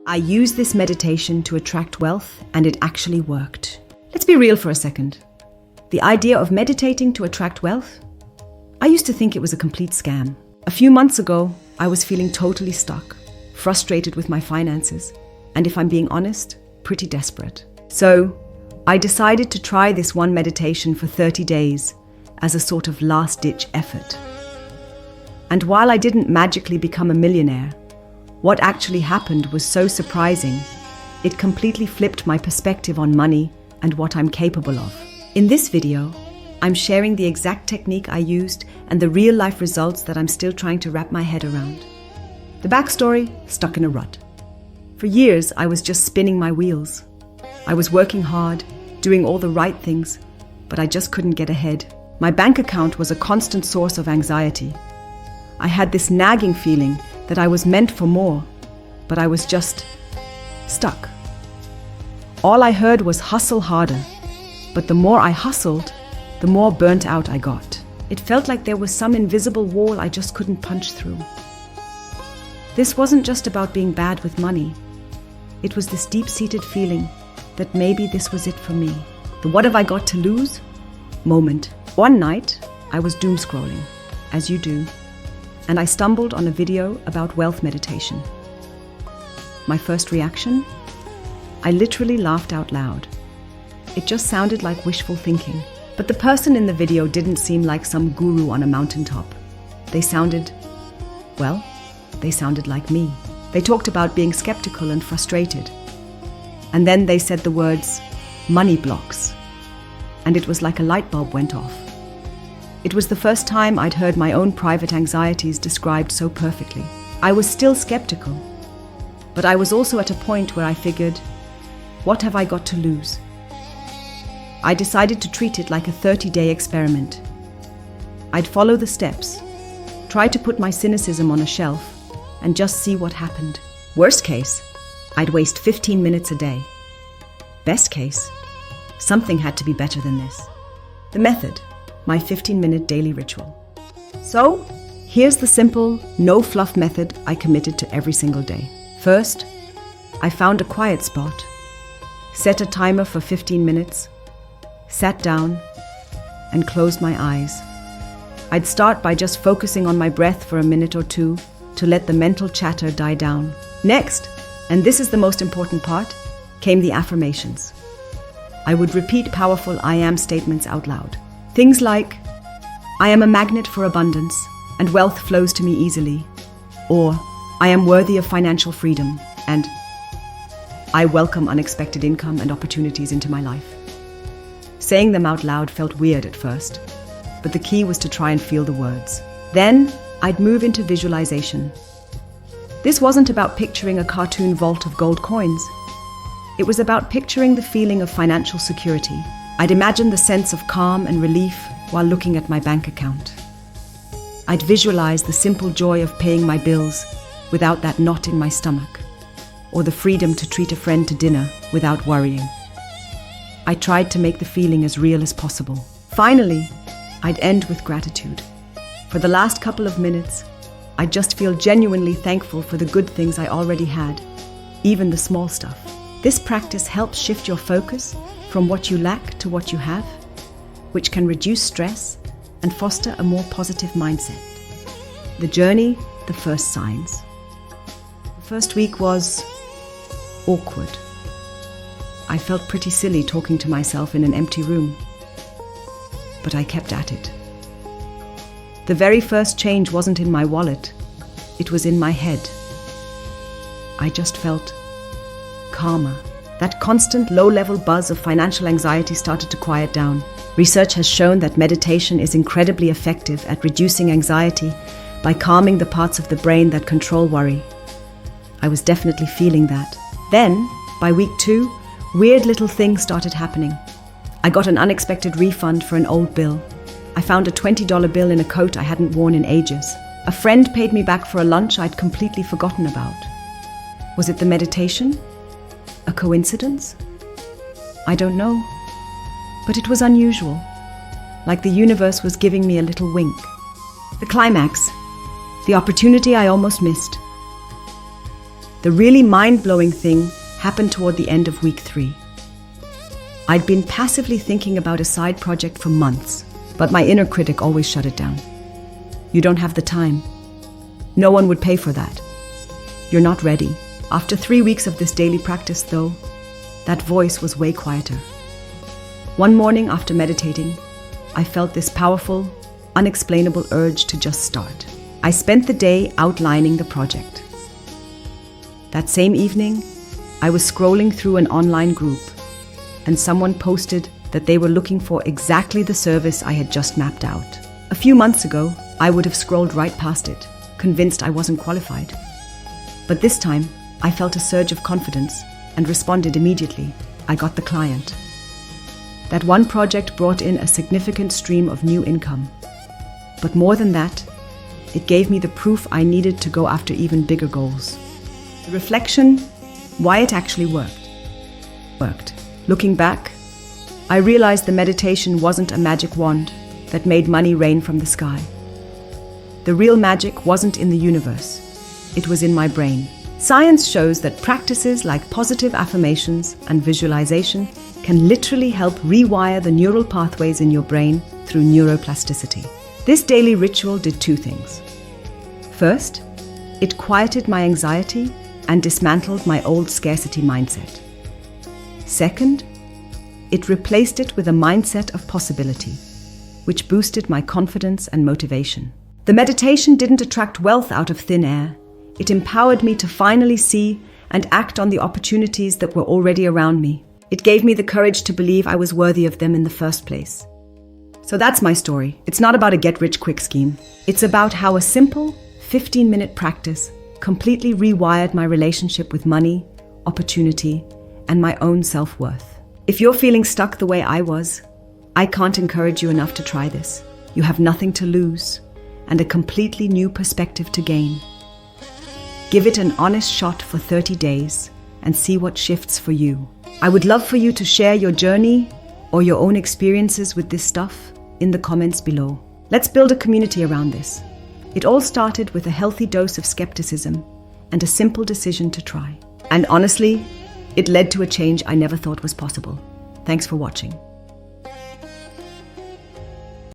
I used this meditation to attract wealth, and it actually worked. Let's be real for a second. The idea of meditating to attract wealth? I used to think it was a complete scam. A few months ago, I was feeling totally stuck, frustrated with my finances, and if I'm being honest, pretty desperate. So, I decided to try this one meditation for 30 days as a sort of last-ditch effort. And while I didn't magically become a millionaire, what actually happened was so surprising, it completely flipped my perspective on money and what I'm capable of. In this video, I'm sharing the exact technique I used and the real-life results that I'm still trying to wrap my head around. The backstory: stuck in a rut. For years, I was just spinning my wheels. I was working hard, doing all the right things, but I just couldn't get ahead. My bank account was a constant source of anxiety. I had this nagging feeling that I was meant for more, but I was just stuck. All I heard was hustle harder, but the more I hustled, the more burnt out I got. It felt like there was some invisible wall I just couldn't punch through. This wasn't just about being bad with money. It was this deep-seated feeling that maybe this was it for me. The what have I got to lose moment. One night, I was doom scrolling, as you do, and I stumbled on a video about wealth meditation. My first reaction? I literally laughed out loud. It just sounded like wishful thinking. But the person in the video didn't seem like some guru on a mountaintop. They sounded like me. They talked about being skeptical and frustrated. And then they said the words, money blocks. And it was like a light bulb went off. It was the first time I'd heard my own private anxieties described so perfectly. I was still skeptical, but I was also at a point where I figured, what have I got to lose? I decided to treat it like a 30-day experiment. I'd follow the steps, try to put my cynicism on a shelf, and just see what happened. Worst case, I'd waste 15 minutes a day. Best case, something had to be better than this. The method, my 15-minute daily ritual. So, here's the simple, no-fluff method I committed to every single day. First, I found a quiet spot, set a timer for 15 minutes, sat down, and closed my eyes. I'd start by just focusing on my breath for a minute or two to let the mental chatter die down. Next, and this is the most important part, came the affirmations. I would repeat powerful I am statements out loud. Things like, I am a magnet for abundance and wealth flows to me easily. Or, I am worthy of financial freedom, and I welcome unexpected income and opportunities into my life. Saying them out loud felt weird at first, but the key was to try and feel the words. Then, I'd move into visualization. This wasn't about picturing a cartoon vault of gold coins. It was about picturing the feeling of financial security. I'd imagine the sense of calm and relief while looking at my bank account. I'd visualize the simple joy of paying my bills without that knot in my stomach, or the freedom to treat a friend to dinner without worrying. I tried to make the feeling as real as possible. Finally, I'd end with gratitude. For the last couple of minutes, I'd just feel genuinely thankful for the good things I already had, even the small stuff. This practice helps shift your focus from what you lack to what you have, which can reduce stress and foster a more positive mindset. The journey, the first signs. The first week was awkward. I felt pretty silly talking to myself in an empty room, but I kept at it. The very first change wasn't in my wallet, it was in my head. I just felt calmer. That constant low-level buzz of financial anxiety started to quiet down. Research has shown that meditation is incredibly effective at reducing anxiety by calming the parts of the brain that control worry. I was definitely feeling that. Then, by week 2, weird little things started happening. I got an unexpected refund for an old bill. I found a $20 bill in a coat I hadn't worn in ages. A friend paid me back for a lunch I'd completely forgotten about. Was it the meditation? A coincidence? I don't know. But it was unusual, like the universe was giving me a little wink. The climax, the opportunity I almost missed. The really mind-blowing thing happened toward the end of week 3. I'd been passively thinking about a side project for months, but my inner critic always shut it down. You don't have the time. No one would pay for that. You're not ready. After 3 weeks of this daily practice, though, that voice was way quieter. One morning after meditating, I felt this powerful, unexplainable urge to just start. I spent the day outlining the project. That same evening, I was scrolling through an online group, and someone posted that they were looking for exactly the service I had just mapped out. A few months ago, I would have scrolled right past it, convinced I wasn't qualified. But this time, I felt a surge of confidence and responded immediately. I got the client. That one project brought in a significant stream of new income. But more than that, it gave me the proof I needed to go after even bigger goals. The reflection, why it actually worked. Looking back, I realized the meditation wasn't a magic wand that made money rain from the sky. The real magic wasn't in the universe. It was in my brain. Science shows that practices like positive affirmations and visualization can literally help rewire the neural pathways in your brain through neuroplasticity. This daily ritual did 2 things. First, it quieted my anxiety and dismantled my old scarcity mindset. Second, it replaced it with a mindset of possibility, which boosted my confidence and motivation. The meditation didn't attract wealth out of thin air. It empowered me to finally see and act on the opportunities that were already around me. It gave me the courage to believe I was worthy of them in the first place. So that's my story. It's not about a get-rich-quick scheme. It's about how a simple 15-minute practice completely rewired my relationship with money, opportunity, and my own self-worth. If you're feeling stuck the way I was, I can't encourage you enough to try this. You have nothing to lose and a completely new perspective to gain. Give it an honest shot for 30 days and see what shifts for you. I would love for you to share your journey or your own experiences with this stuff in the comments below. Let's build a community around this. It all started with a healthy dose of skepticism and a simple decision to try. And honestly, it led to a change I never thought was possible. Thanks for watching.